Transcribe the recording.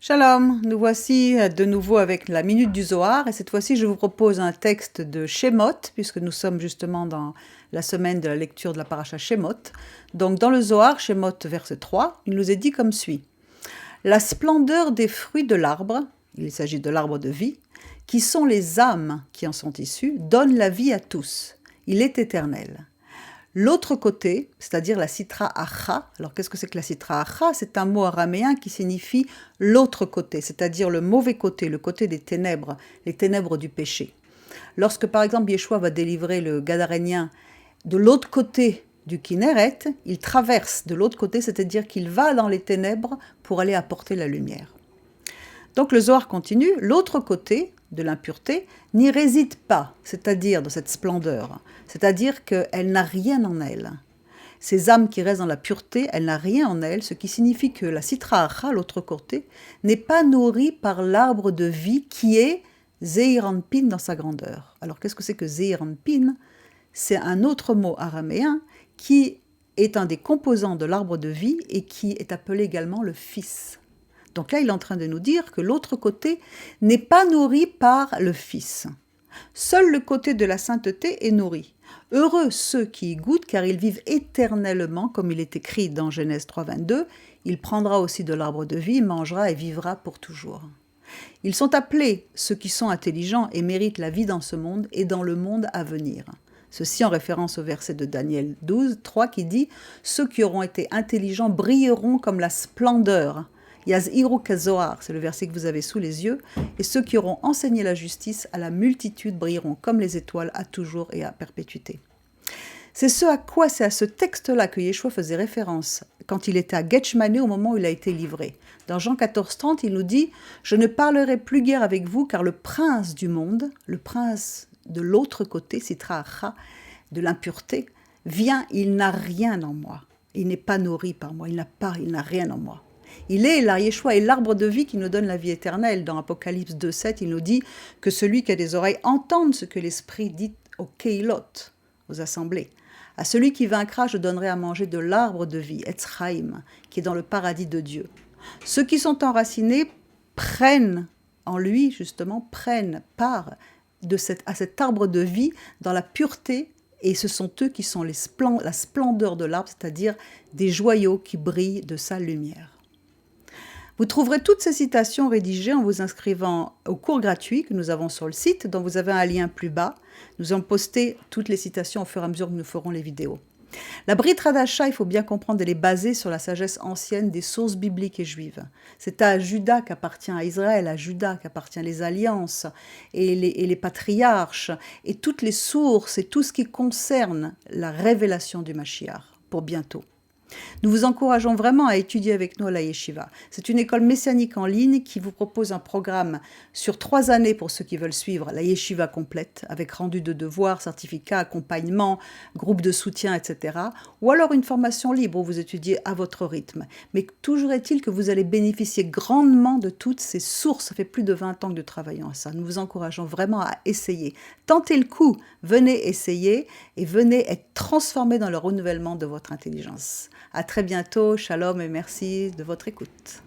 Shalom, nous voici de nouveau avec la Minute du Zohar et cette fois-ci je vous propose un texte de Shemot puisque nous sommes justement dans la semaine de la lecture de la paracha Shemot. Donc dans le Zohar, Shemot verset 3, il nous est dit comme suit. La splendeur des fruits de l'arbre, il s'agit de l'arbre de vie, qui sont les âmes qui en sont issues, donne la vie à tous. Il est éternel. L'autre côté, c'est-à-dire la sitra acha, alors qu'est-ce que c'est que la sitra acha? C'est un mot araméen qui signifie l'autre côté, c'est-à-dire le mauvais côté, le côté des ténèbres, les ténèbres du péché. Lorsque par exemple Yeshua va délivrer le Gadarénien de l'autre côté du Kinneret, il traverse de l'autre côté, c'est-à-dire qu'il va dans les ténèbres pour aller apporter la lumière. Donc le Zohar continue, l'autre côté de l'impureté n'y réside pas, c'est-à-dire de cette splendeur, c'est-à-dire qu'elle n'a rien en elle. Ces âmes qui restent dans la pureté, elle n'a rien en elle, ce qui signifie que la Sitra Acha, l'autre côté, n'est pas nourrie par l'arbre de vie qui est Zeir Anpin dans sa grandeur. Alors qu'est-ce que c'est que Zeir Anpin? C'est un autre mot araméen qui est un des composants de l'arbre de vie et qui est appelé également le Fils. Donc là, il est en train de nous dire que l'autre côté n'est pas nourri par le Fils. Seul le côté de la sainteté est nourri. Heureux ceux qui y goûtent, car ils vivent éternellement, comme il est écrit dans Genèse 3, 22. Il prendra aussi de l'arbre de vie, mangera et vivra pour toujours. Ils sont appelés ceux qui sont intelligents et méritent la vie dans ce monde et dans le monde à venir. Ceci en référence au verset de Daniel 12, 3 qui dit « Ceux qui auront été intelligents brilleront comme la splendeur ». Yazhiru kazohar, c'est le verset que vous avez sous les yeux, et ceux qui auront enseigné la justice à la multitude brilleront comme les étoiles à toujours et à perpétuité. C'est à ce texte-là que Yeshua faisait référence quand il était à Gethsemane au moment où il a été livré. Dans Jean 14, 30, il nous dit « Je ne parlerai plus guère avec vous car le prince du monde, le prince de l'autre côté, Sitra Acha, de l'impureté, vient, il n'a rien en moi. Il n'est pas nourri par moi, il n'a rien en moi. » Yeshua est l'arbre de vie qui nous donne la vie éternelle. Dans Apocalypse 2,7, il nous dit que celui qui a des oreilles entende ce que l'Esprit dit aux Keilot, aux assemblées. À celui qui vaincra, je donnerai à manger de l'arbre de vie, Etz Chaim, qui est dans le paradis de Dieu. Ceux qui sont enracinés prennent en lui, justement, prennent part à cet arbre de vie dans la pureté. Et ce sont eux qui sont la splendeur de l'arbre, c'est-à-dire des joyaux qui brillent de sa lumière. Vous trouverez toutes ces citations rédigées en vous inscrivant au cours gratuit que nous avons sur le site, dont vous avez un lien plus bas. Nous allons poster toutes les citations au fur et à mesure que nous ferons les vidéos. La Brit Hadasha, il faut bien comprendre, elle est basée sur la sagesse ancienne des sources bibliques et juives. C'est à Juda qu'appartient à Israël, à Juda qu'appartient les alliances et les patriarches et toutes les sources et tout ce qui concerne la révélation du Mashiach pour bientôt. Nous vous encourageons vraiment à étudier avec nous à la Yeshiva. C'est une école messianique en ligne qui vous propose un programme sur 3 années pour ceux qui veulent suivre la Yeshiva complète, avec rendu de devoirs, certificats, accompagnement, groupe de soutien, etc. Ou alors une formation libre où vous étudiez à votre rythme. Mais toujours est-il que vous allez bénéficier grandement de toutes ces sources. Ça fait plus de 20 ans que nous travaillons à ça. Nous vous encourageons vraiment à essayer. Tentez le coup, venez essayer et venez être transformés dans le renouvellement de votre intelligence. À très bientôt, shalom et merci de votre écoute.